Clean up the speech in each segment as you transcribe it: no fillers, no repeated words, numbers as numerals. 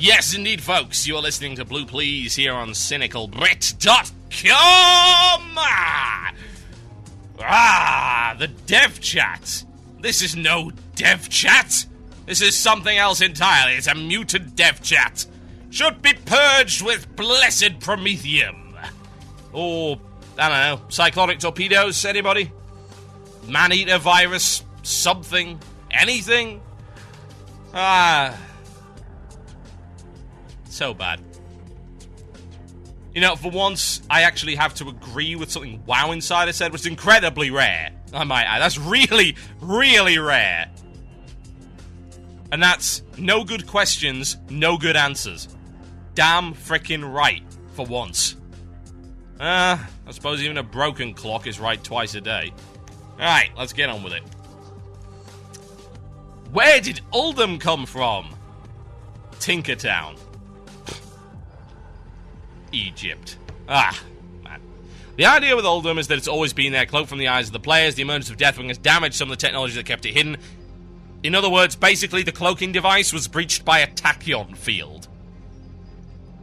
Yes, indeed, folks. You are listening to Blue Please here on CynicalBrit.com. The dev chat. This is no dev chat. This is something else entirely. It's a muted dev chat. Should be purged with blessed promethium. Or, I don't know, cyclonic torpedoes, anybody? Man-eater virus, something, anything? So bad. You know, for once, I actually have to agree with something WoW Insider said, which is incredibly rare, I might add. That's really, really rare. And that's no good questions, no good answers. Damn frickin' right, for once. I suppose even a broken clock is right twice a day. Alright, let's get on with it. Where did Uldum come from? Tinkertown. Egypt. Man. The idea with Uldum is that it's always been there, cloaked from the eyes of the players. The emergence of Deathwing has damaged some of the technology that kept it hidden. In other words, basically the cloaking device was breached by a tachyon field.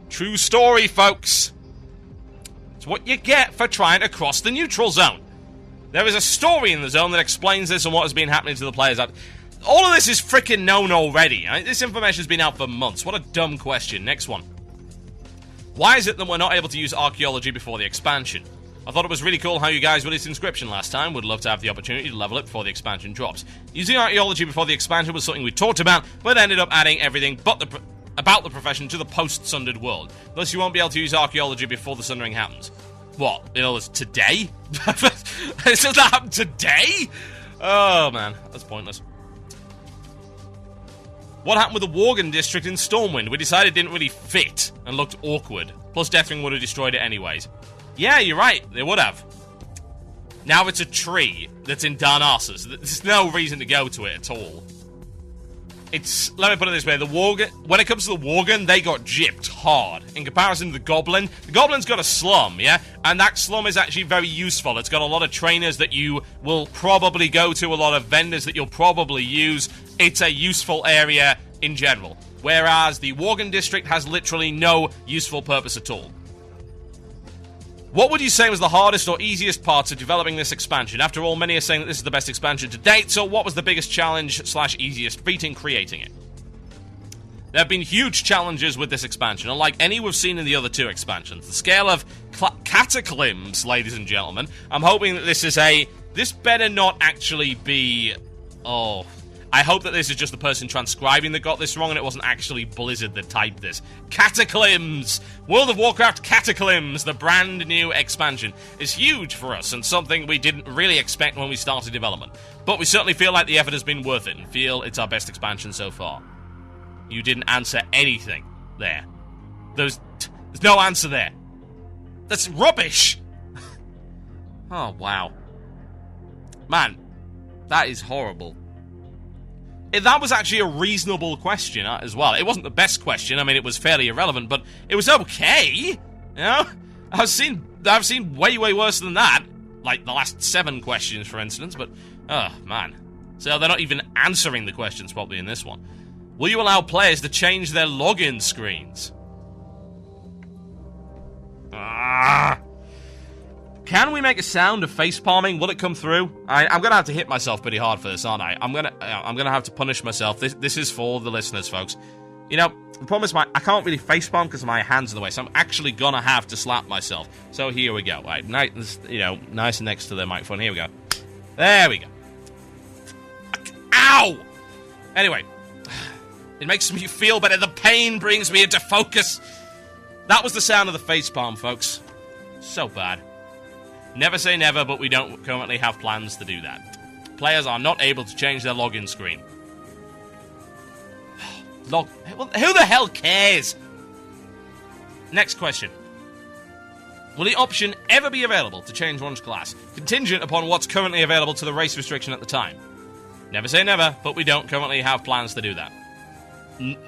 True story, folks. It's what you get for trying to cross the neutral zone. There is a story in the zone that explains this and what has been happening to the players. All of this is freaking known already. This information has been out for months. What a dumb question. Next one. Why is it that we're not able to use archaeology before the expansion? I thought it was really cool how you guys released Inscription last time. Would love to have the opportunity to level it before the expansion drops. Using archaeology before the expansion was something we talked about, but ended up adding everything but about the profession to the post-sundered world. Thus, you won't be able to use archaeology before the sundering happens. What? In other words, today? Does that happen today? Oh, man. That's pointless. What happened with the Worgen district in Stormwind? We decided it didn't really fit and looked awkward. Plus, Deathwing would have destroyed it anyways. Yeah, you're right. They would have. Now it's a tree that's in Darnassus. There's no reason to go to it at all. Let me put it this way. The Worgen, when it comes to the Worgen, they got gypped hard. In comparison to the Goblin's got a slum, yeah? And that slum is actually very useful. It's got a lot of trainers that you will probably go to, a lot of vendors that you'll probably use. It's a useful area in general. Whereas the Worgen district has literally no useful purpose at all. What would you say was the hardest or easiest parts of developing this expansion? After all, many are saying that this is the best expansion to date, so what was the biggest challenge / easiest feat in creating it? There have been huge challenges with this expansion, unlike any we've seen in the other two expansions. The scale of cataclysms, ladies and gentlemen, I'm hoping that this better not actually be... I hope that this is just the person transcribing that got this wrong and it wasn't actually Blizzard that typed this. Cataclysms! World of Warcraft Cataclysms, the brand new expansion, is huge for us and something we didn't really expect when we started development. But we certainly feel like the effort has been worth it and feel it's our best expansion so far. You didn't answer anything there. There's no answer there. That's rubbish! Oh, wow. Man, that is horrible. That was actually a reasonable question as well. It wasn't the best question. I mean, it was fairly irrelevant, but it was okay. You know? I've seen way, way worse than that. Like the last 7 questions, for instance, but... Oh, man. So they're not even answering the questions properly in this one. Will you allow players to change their login screens? Can we make a sound of face palming? Will it come through? I'm gonna have to hit myself pretty hard for this, aren't I? I'm gonna have to punish myself. This is for the listeners, folks. You know, the problem is I can't really face palm because my hand's in the way, so I'm actually gonna have to slap myself. So here we go. Right, nice and next to the microphone. Here we go. There we go. Ow! Anyway, it makes me feel better. The pain brings me into focus. That was the sound of the face palm, folks. So bad. Never say never, but we don't currently have plans to do that. Players are not able to change their login screen. Who the hell cares? Next question. Will the option ever be available to change one's class, contingent upon what's currently available to the race restriction at the time? Never say never, but we don't currently have plans to do that.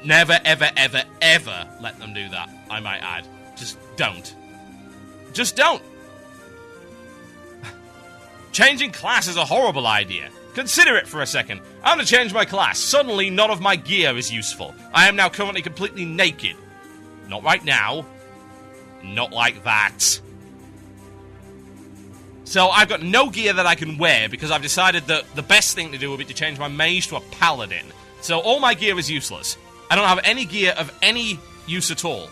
Never, ever, ever, ever let them do that, I might add. Just don't. Just don't. Changing class is a horrible idea. Consider it for a second. I'm going to change my class. Suddenly, none of my gear is useful. I am now currently completely naked. Not right now. Not like that. So I've got no gear that I can wear because I've decided that the best thing to do would be to change my mage to a paladin. So all my gear is useless. I don't have any gear of any use at all.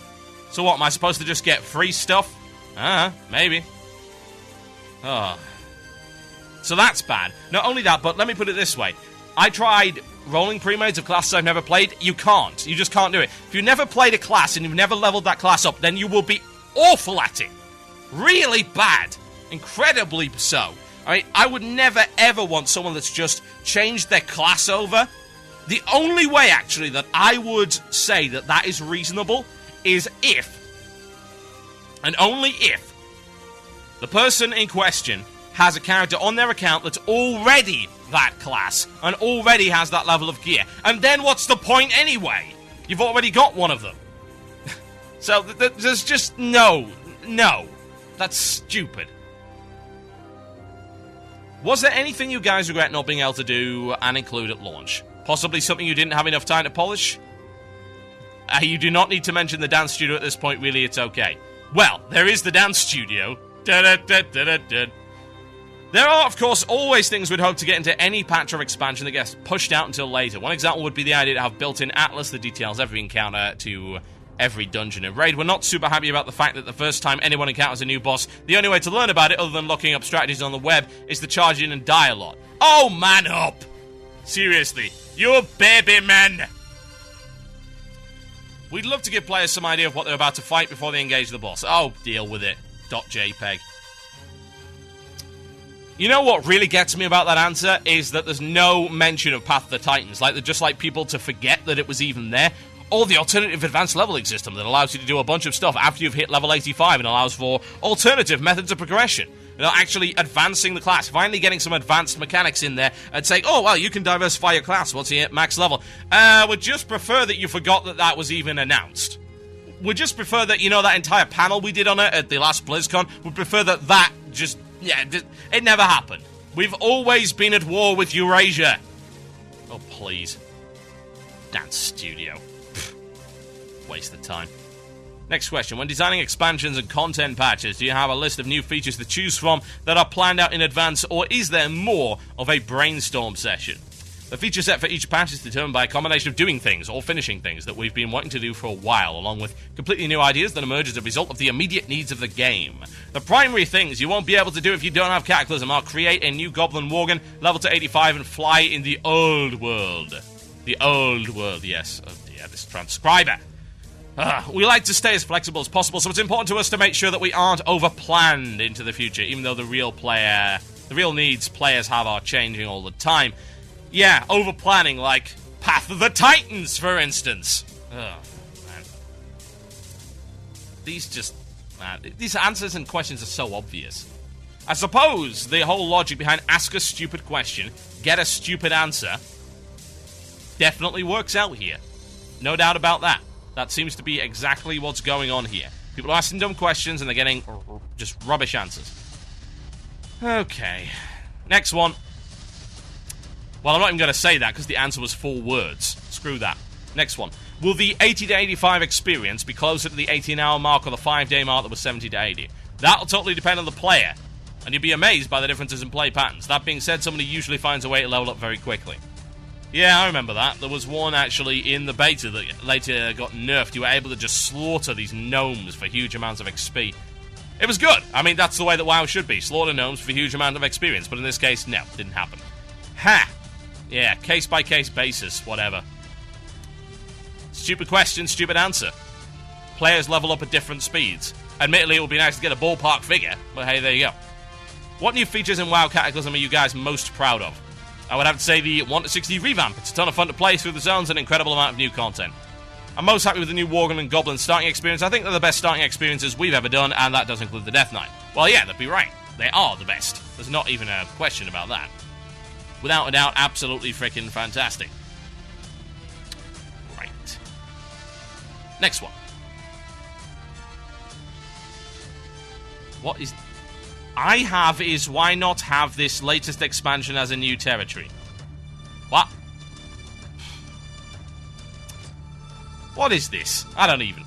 So what, am I supposed to just get free stuff? Maybe. Oh. So that's bad. Not only that, but let me put it this way. I tried rolling pre-mades of classes I've never played. You can't. You just can't do it. If you've never played a class and you've never leveled that class up, then you will be awful at it. Really bad. Incredibly so. I would never ever want someone that's just changed their class over. The only way, actually, that I would say that that is reasonable is if, and only if, the person in question has a character on their account that's already that class and already has that level of gear. And then what's the point anyway? You've already got one of them. So there's just no. That's stupid. Was there anything you guys regret not being able to do and include at launch? Possibly something you didn't have enough time to polish? You do not need to mention the dance studio at this point, really, it's okay. Well, there is the dance studio. There are, of course, always things we'd hope to get into any patch or expansion that gets pushed out until later. One example would be the idea to have built-in atlas that details every encounter to every dungeon and raid. We're not super happy about the fact that the first time anyone encounters a new boss, the only way to learn about it, other than looking up strategies on the web, is to charge in and die a lot. Oh, man up! Seriously, you baby men! We'd love to give players some idea of what they're about to fight before they engage the boss. Oh, deal with it. .jpeg. You know what really gets me about that answer is that there's no mention of Path of the Titans. Like, they're just like people to forget that it was even there. Or the alternative advanced leveling system that allows you to do a bunch of stuff after you've hit level 85 and allows for alternative methods of progression. You know, actually advancing the class, finally getting some advanced mechanics in there and saying, oh, well, you can diversify your class once you hit max level. Would just prefer that you forgot that that was even announced. Would just prefer that, you know, that entire panel we did on it at the last BlizzCon, would prefer that just, yeah, it never happened. We've always been at war with Eurasia. Oh, please. Dance studio. Waste of time. Next question. When designing expansions and content patches, do you have a list of new features to choose from that are planned out in advance, or is there more of a brainstorm session? The feature set for each patch is determined by a combination of doing things or finishing things that we've been wanting to do for a while, along with completely new ideas that emerge as a result of the immediate needs of the game. The primary things you won't be able to do if you don't have Cataclysm are create a new Goblin Worgen, level to 85, and fly in the old world. The old world, yes. Oh dear, this transcriber. We like to stay as flexible as possible, so it's important to us to make sure that we aren't over-planned into the future, even though the real needs players have are changing all the time. Yeah, over-planning, like Path of the Titans, for instance. Oh, man. These answers and questions are so obvious. I suppose the whole logic behind ask a stupid question, get a stupid answer, definitely works out here. No doubt about that. That seems to be exactly what's going on here. People are asking dumb questions and they're getting just rubbish answers. Okay. Next one. Well, I'm not even going to say that because the answer was 4 words. Screw that. Next one. Will the 80 to 85 experience be closer to the 18-hour mark or the 5-day mark that was 70 to 80? That'll totally depend on the player, and you'll be amazed by the differences in play patterns. That being said, somebody usually finds a way to level up very quickly. Yeah, I remember that. There was one actually in the beta that later got nerfed. You were able to just slaughter these gnomes for huge amounts of XP. It was good. I mean, that's the way that WoW should be. Slaughter gnomes for a huge amount of experience. But in this case, no, didn't happen. Ha! Yeah, case-by-case basis, whatever. Stupid question, stupid answer. Players level up at different speeds. Admittedly, it would be nice to get a ballpark figure, but hey, there you go. What new features in WoW Cataclysm are you guys most proud of? I would have to say the 1 to 60 revamp. It's a ton of fun to play through the zones and an incredible amount of new content. I'm most happy with the new Worgen and Goblin starting experience. I think they're the best starting experiences we've ever done, and that does include the Death Knight. Well, yeah, that'd be right. They are the best. There's not even a question about that. Without a doubt, absolutely freaking fantastic. Right. Next one. What is... I have is, why not have this latest expansion as a new territory? What? What is this? I don't even.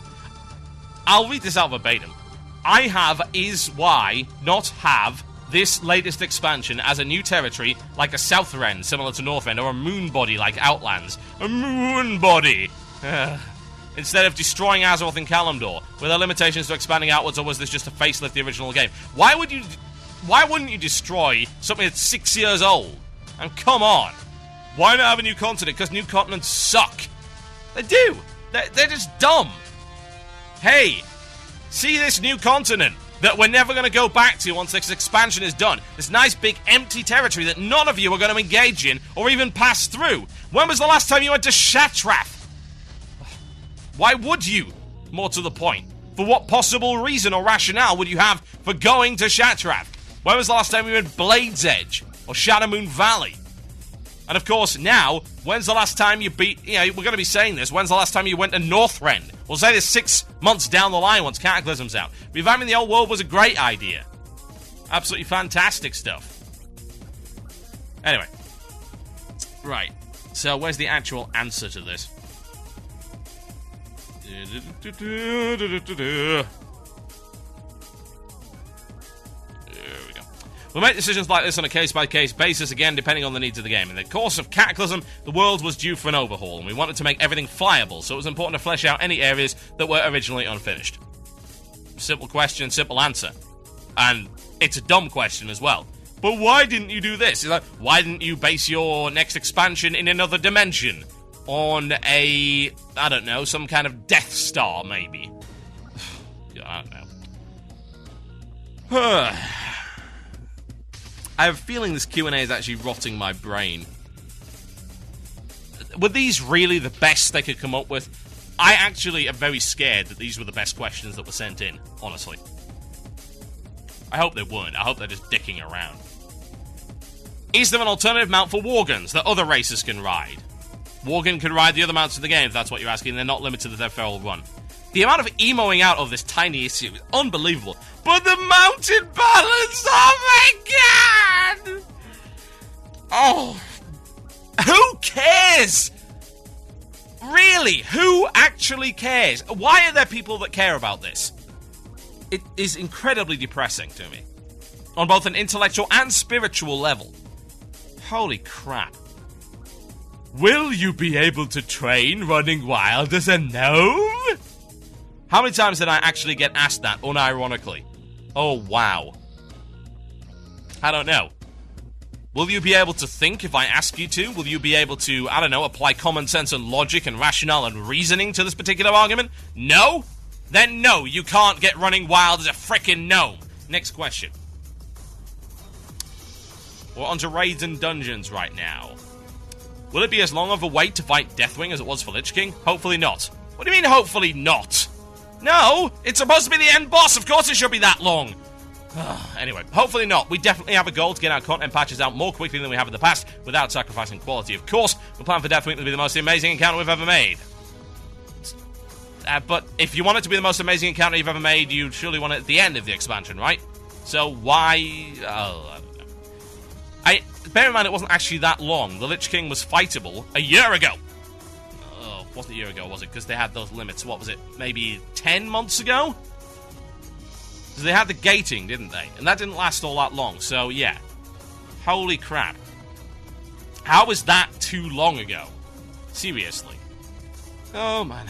I'll read this out verbatim. I have is why not have this latest expansion as a new territory like a Southend similar to Northrend, or a moon body like Outlands. A moon body! Instead of destroying Azeroth and Kalimdor. Were there limitations to expanding outwards, or was this just a facelift the original game? Why wouldn't you destroy something that's 6 years old? And come on! Why not have a new continent? Because new continents suck. They do! They're just dumb. Hey, see this new continent that we're never going to go back to once this expansion is done. This nice big empty territory that none of you are going to engage in or even pass through. When was the last time you went to Shattrath? Why would you? More to the point. For what possible reason or rationale would you have for going to Shattrath? When was the last time you went Blade's Edge or Shadowmoon Valley? And of course, now, when's the last time you beat... You know, we're going to be saying this. When's the last time you went to Northrend? We'll say this 6 months down the line once Cataclysm's out. Revamping the old world was a great idea. Absolutely fantastic stuff. Anyway. Right. So, where's the actual answer to this? We make decisions like this on a case-by-case basis, again, depending on the needs of the game. In the course of Cataclysm, the world was due for an overhaul, and we wanted to make everything flyable, so it was important to flesh out any areas that were originally unfinished. Simple question, simple answer. And it's a dumb question as well. But why didn't you do this? It's like, why didn't you base your next expansion in another dimension? On a, I don't know, some kind of Death Star, maybe? I don't know. I have a feeling this Q&A is actually rotting my brain. Were these really the best they could come up with? I actually am very scared that these were the best questions that were sent in, honestly. I hope they weren't. I hope they're just dicking around. Is there an alternative mount for Worgens that other races can ride? Worgen can ride the other mounts in the game, if that's what you're asking. They're not limited to their feral run. The amount of emoing out of this tiny issue is unbelievable. But the mountain balance, oh my god! Oh, who cares? Really, who actually cares? Why are there people that care about this? It is incredibly depressing to me. On both an intellectual and spiritual level. Holy crap. Will you be able to train running wild as a gnome? How many times did I actually get asked that unironically? Oh, wow. I don't know. Will you be able to think if I ask you to? Will you be able to, I don't know, apply common sense and logic and rationale and reasoning to this particular argument? No? Then no, you can't get running wild as a frickin' gnome. Next question. We're onto raids and dungeons right now. Will it be as long of a wait to fight Deathwing as it was for Lich King? Hopefully not. What do you mean, hopefully not? No, it's supposed to be the end boss. Of course it should be that long. Anyway, hopefully not. We definitely have a goal to get our content patches out more quickly than we have in the past, without sacrificing quality. Of course, we plan for Deathwing to be the most amazing encounter we've ever made. But if you want it to be the most amazing encounter you've ever made, you surely want it at the end of the expansion, right? So why... I don't know. Bear in mind, it wasn't actually that long. The Lich King was fightable a year ago. Oh, wasn't a year ago, was it? Because they had those limits. What was it? Maybe 10 months ago? Because they had the gating, didn't they? And that didn't last all that long. So, yeah. Holy crap. How was that too long ago? Seriously. Oh, man.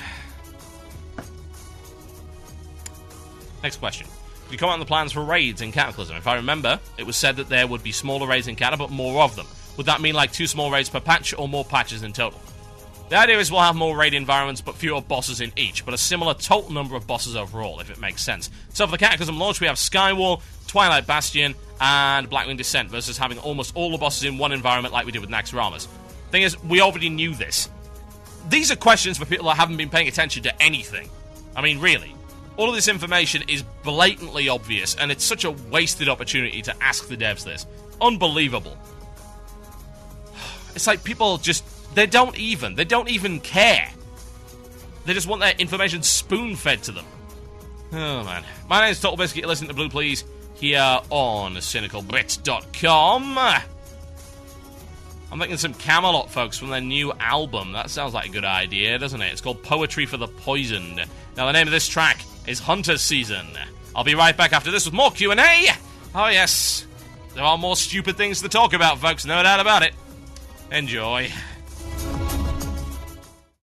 Next question. Could you comment on the plans for raids in Cataclysm? If I remember, it was said that there would be smaller raids in Cata, but more of them. Would that mean like 2 small raids per patch, or more patches in total? The idea is we'll have more raid environments, but fewer bosses in each, but a similar total number of bosses overall, if it makes sense. So for the Cataclysm launch, we have Skywall, Twilight Bastion, and Blackwing Descent, versus having almost all the bosses in one environment like we did with Naxxramas. Thing is, we already knew this. These are questions for people that haven't been paying attention to anything. I mean, really. All of this information is blatantly obvious, and it's such a wasted opportunity to ask the devs this. Unbelievable. It's like people just... They don't even care. They just want their information spoon-fed to them. Oh, man. My name is Total Biscuit. Listen to Blue, please. here on cynicalbrit.com. I'm thinking some Camelot, folks, from their new album. That sounds like a good idea, doesn't it? It's called Poetry for the Poisoned. Now, the name of this track is Hunter Season. I'll be right back after this with more Q&A. Oh, yes. There are more stupid things to talk about, folks. No doubt about it. Enjoy.